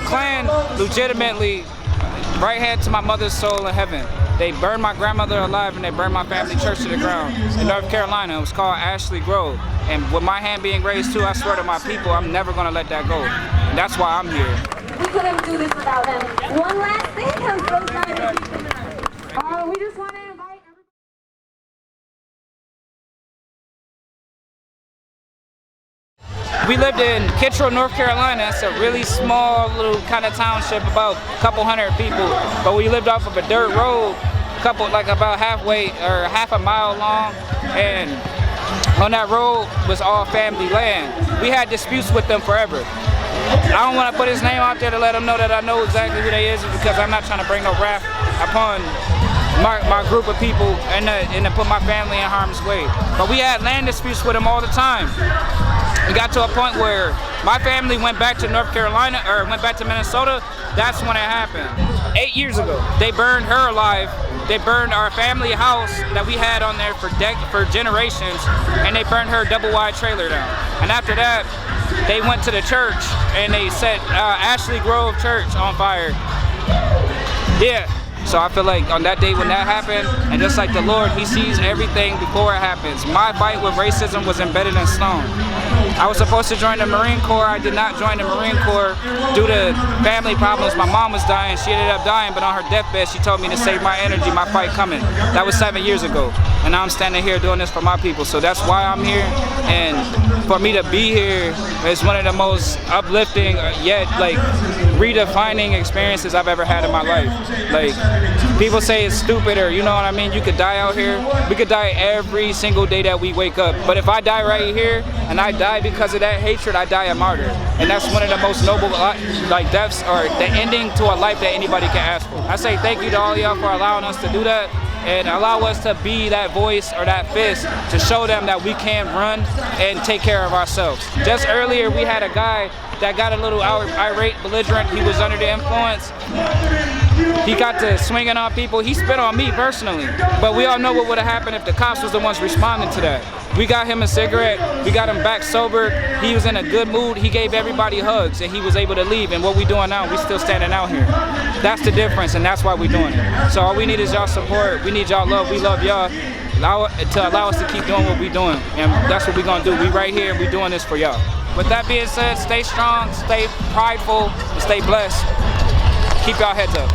Klan legitimately right hand to my mother's soul in heaven. They burned my grandmother alive and they burned my family church to the ground in North Carolina. It was called Ashley Grove. And with my hand being raised too, I swear to my people, I'm never gonna let that go. And that's why I'm here. We couldn't do this without them. One last thing, I'm so sorry. We just want to invite We lived in Kittrell, North Carolina. It's a really small little kind of township, about a couple hundred people. But we lived off of a dirt road, like about halfway or half a mile long. And on that road was all family land. We had disputes with them forever. I don't want to put his name out there to let him know that I know exactly who they is, because I'm not trying to bring no wrath upon my group of people and to put my family in harm's way. But we had land disputes with them all the time. We got to a point where my family went back to North Carolina, or went back to Minnesota. That's when it happened. 8 years ago, they burned her alive. They burned our family house that we had on there for generations, and they burned her double-wide trailer down. And after that, they went to the church and they set Ashley Grove Church on fire. Yeah. So I feel like on that day when that happened, and just like the Lord, He sees everything before it happens. My fight with racism was embedded in stone. I was supposed to join the Marine Corps. I did not join the Marine Corps due to family problems. My mom was dying. She ended up dying, but on her deathbed, she told me to save my energy, my fight coming. That was 7 years ago. And now I'm standing here doing this for my people. So that's why I'm here. And for me to be here is one of the most uplifting, yet like redefining experiences I've ever had in my life. Like, people say it's stupid, or you know what I mean, you could die out here. We could die every single day that we wake up. But if I die right here, and I die because of that hatred, I die a martyr. And that's one of the most noble like deaths, or the ending to a life that anybody can ask for. I say thank you to all y'all for allowing us to do that, and allow us to be that voice or that fist to show them that we can run and take care of ourselves. Just earlier, we had a guy that got a little irate, belligerent. He was under the influence. He got to swinging on people. He spit on me personally. But we all know what would have happened if the cops was the ones responding to that. We got him a cigarette. We got him back sober. He was in a good mood. He gave everybody hugs, and he was able to leave. And what we doing now, we still standing out here. That's the difference, and that's why we doing it. So all we need is y'all support. We need y'all love. We love y'all to allow us to keep doing what we doing. And that's what we gonna do. We right here. We doing this for y'all. With that being said, stay strong, stay prideful, and stay blessed. Keep y'all heads up.